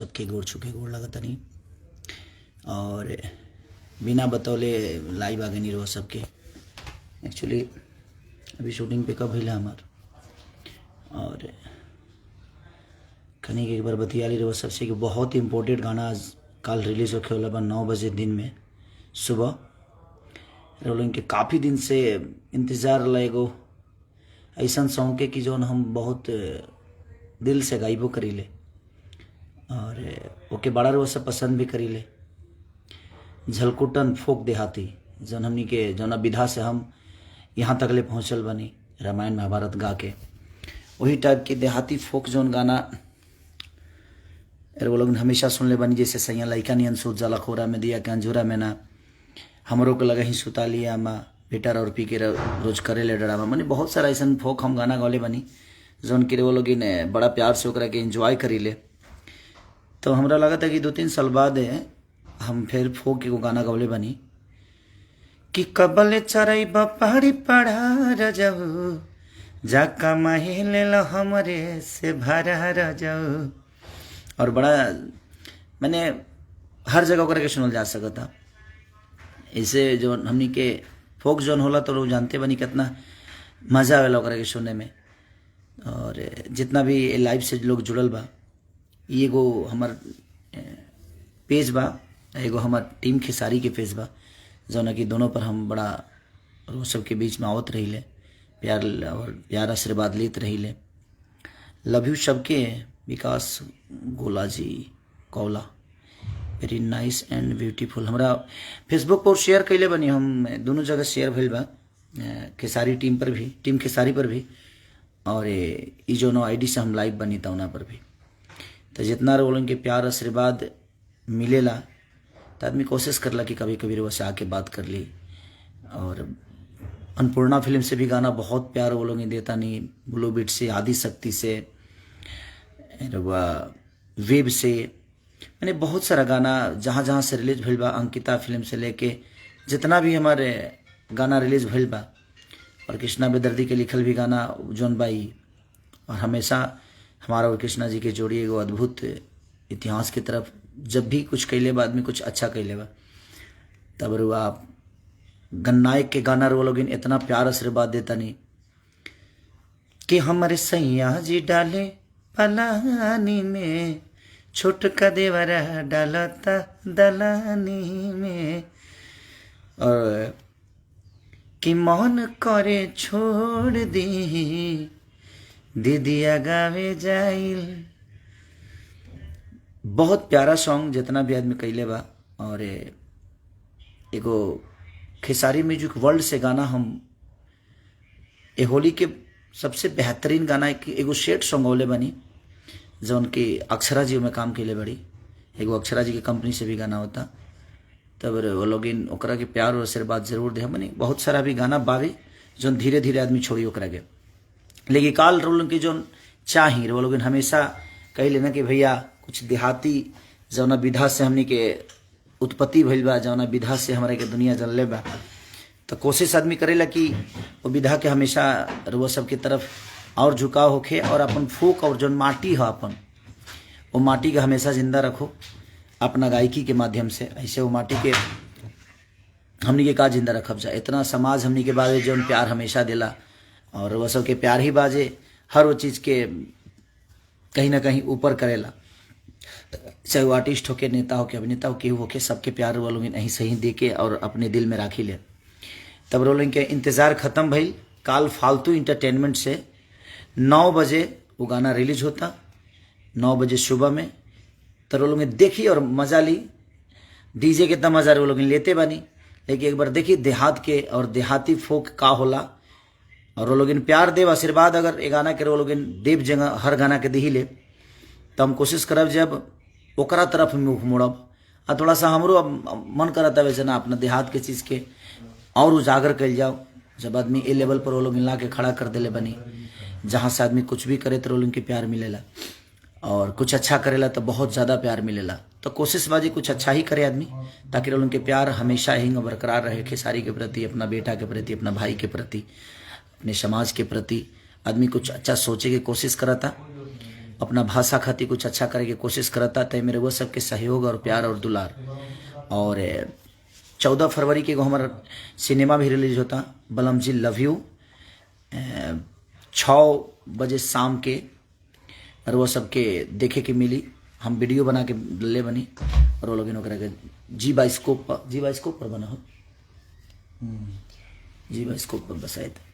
सबके गोड़ छुके गोड़ लगतनी और बिना बतौले लाइव आगे नहीं रहो सबके। एक्चुअली अभी शूटिंग पे कब भैया हमार और कहीं एक बार बतियाली रहो सबसे कि बहुत ही इम्पोर्टेंट गाना आज कल रिलीज़ होके वाला बा 9 बजे दिन में सुबह रोलिंग के काफ़ी दिन से इंतज़ार लगो ऐसा सॉन्ग के कि जौन हम बहुत दिल से गाइबो करीले और ओके बड़ा रो सब पसंद भी करीले। झलकुटन फोक देहाती जौन हमनी के जौना विधा से हम यहाँ तक ले पहुँचल बनी रामायण महाभारत गा के वही टाइप के देहाती फोक जौन गाना वो लोग हमेशा सुन ले बनी। जैसे सैया लइका नियन सूत जाला खोरा में दिया के अंजूरा में ना हमरों को लगा ही सुता लिया माँ बेटर और पी के रोज करे ले डरामा मनी बहुत सारा ऐसा फोक हम गाना गौले बनी जौन के वो लोग बड़ा प्यार से ओकरा के एंजॉय करी ले। तो हमरा लगा था कि 2-3 साल बाद हम फिर फोक के गाना गौले बनी कि कबल चरई पहाड़ी पढ़ा रजऊ जाका महिले हमरे से भरा रजऊ और बड़ा मैंने हर जगह ओकरा के सुनल जा सकता। इसे जो हमनी के फोक जोन होला तो लोग जानते बनी कितना मज़ा आवेला ओकरा के सुनने में। और जितना भी लाइव से लोग जुड़ल बा एगो हमार पेज बा एगो हमार टीम खेसारी के पेज बा जौन कि दोनों पर हम बड़ा रोज सबके बीच में आवत रही ले प्यार और प्यार आशीर्वाद लेते रही ले। लव यू सबके विकास गोला जी कौला वेरी नाइस एंड ब्यूटीफुल हमरा फेसबुक पर शेयर कैले बनी हम दोनों जगह शेयर भइल बा खेसारी टीम पर भी टीम खेसारी पर भी और ई जो आईडी से हम लाइव बनी था उना पर भी। तो जितना रोलन के प्यार आशीर्वाद मिलेला तो आदमी कोशिश करला कि कभी कभी वो से आके बात कर ली। और अन्नपूर्णा फिल्म से भी गाना बहुत प्यार वो लोग देता नहीं ब्लू बीट से आदि शक्ति से वेब से मैंने बहुत सारा गाना जहाँ जहाँ से रिलीज भइल बा अंकिता फिल्म से लेके जितना भी हमारे गाना रिलीज भइल बा और कृष्णा बेदर्दी के लिखल भी गाना जौन बाई और हमेशा हमारा और कृष्णा जी के जोड़ी एगो अद्भुत इतिहास की तरफ जब भी कुछ कैले बा आदमी कुछ अच्छा कैले बा तब रुआ गन्नायक के गाना रो लोग इतना प्यार आशीर्वाद देता नहीं कि हमारे सैया जी डाले पलानी में छोटका देवरा डालता दलानी में और कि मन करे छोड़ दी दीदिया गावे जाइल। बहुत प्यारा सॉन्ग जितना भी आदमी कैले बा और एगो खेसारी म्यूजिक वर्ल्ड से गाना हम ए होली के सबसे बेहतरीन गाना एगो शेड सॉन्ग होले बनी जौन की अक्षरा जी में काम कैले बड़ी एगो अक्षरा जी के कंपनी से भी गाना होता तब वो लोग ओकरा के प्यार और आशीर्वाद जरूर दे बनी। बहुत सारा भी गाना बावे जौन धीरे धीरे आदमी छोड़ी ओकरा के लेकिन काल रोल की जौन चाही वो लोग हमेशा कही लेना कि भैया कुछ देहाती जौना विधा से हमनी के उत्पत्ति भइल बा जौना विधा से हमारे के दुनिया जनले बा तो कोशिश आदमी करेला कि वो विधा के हमेशा रुआ सबके तरफ और झुकाव होखे और अपन फूक और जौन माटी है अपन वो माटी का हमेशा जिंदा रखो अपना गायकी के माध्यम से। ऐसे वो माटी के हमनी के का जिंदा रखब जा इतना समाज हमनी के बारे जौन प्यार हमेशा दिला और वह सब के प्यार ही बाजे हर वो चीज़ के कहीं ना कहीं ऊपर करेला चाहे वो आर्टिस्ट हो के नेता हो के अभिनेता हो के होके सबके प्यार वो लोग नहीं सही दे के और अपने दिल में राखी ले। तब रोलिंग के इंतज़ार ख़त्म भइल काल फालतू इंटरटेनमेंट से 9 बजे वो गाना रिलीज होता 9 बजे सुबह में। तो वो लोग देखी और मज़ा ली डीजे कितना मज़ा वो लोग लेते बनी लेकिन एक बार देखी देहात के और देहाती फोक का होला और वो लोग प्यार देव आशीर्वाद अगर ये गाना के वो लोग देव जगह हर गाना के दी ले तो हम कोशिश करब जब ओकरा तरफ मुँह मोड़ब आ थोड़ा सा हमरो मन करता वैसे ना अपना देहात के चीज़ के और उजागर कल जाओ जब आदमी ए लेवल पर वो लोग ला के खड़ा कर दिले बनी जहाँ से आदमी कुछ भी करे तो लोग के प्यार मिलेला और कुछ अच्छा करेला तो बहुत ज़्यादा प्यार मिलेला। तो कोशिश बाजी कुछ अच्छा ही करे आदमी ताकि लोग के प्यार हमेशा ही बरकरार रहे खेसारी के प्रति अपना बेटा के प्रति अपना भाई के प्रति अपने समाज के प्रति आदमी कुछ अच्छा सोचे की कोशिश करा था। अपना भाषा खातिर कुछ अच्छा करे के कोशिश करता, तय मेरे वो सबके सहयोग और प्यार और दुलार। और 14 फरवरी के हमारा सिनेमा भी रिलीज होता, बलम जी लव यू, 6 बजे शाम के, और वो सबके देखे के मिली। हम वीडियो बना के ले बनी और वो लोग इन के जी बाइस्कोप पर बना हो, जी बाइस्कोप पर बसाए थे।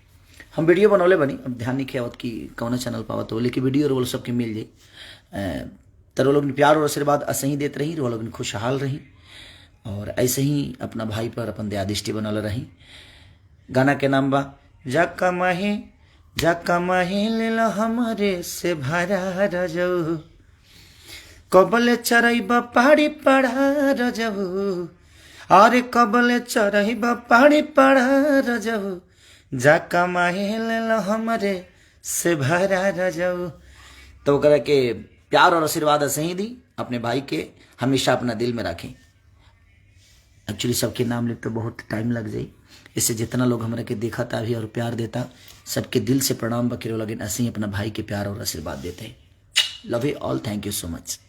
हम वीडियो बनौले बनी, अब ध्यान नहीं आवत कि कौन चैनल पावत हो, लेकिन वीडियो रोल सबके मिल जाए। तो वो लोग प्यार और आशीर्वाद ऐसे ही देते रही, वो लोग खुशहाल रही और ऐसे ही अपना भाई पर अपन दया दृष्टि बनल रही। गाना के नाम बा जाका माही ले हमारे से भरा रजऊ, कबले चरैबा पहाड़ी पढ़ा रजऊ, अरे कबले चरैबा पहाड़ी पढ़ा रजऊ, जाका माही ले हमारे से भरा रजऊ। तो करे के प्यार और आशीर्वाद ऐसे ही दी, अपने भाई के हमेशा अपना दिल में रखें। एक्चुअली सबके नाम लिख तो बहुत टाइम लग जाए, इससे जितना लोग हमारे के देखा था भी और प्यार देता, सबके दिल से प्रणाम बखेरो, लेकिन ऐसे ही अपना भाई के प्यार और आशीर्वाद देते। Love you all, thank you so much.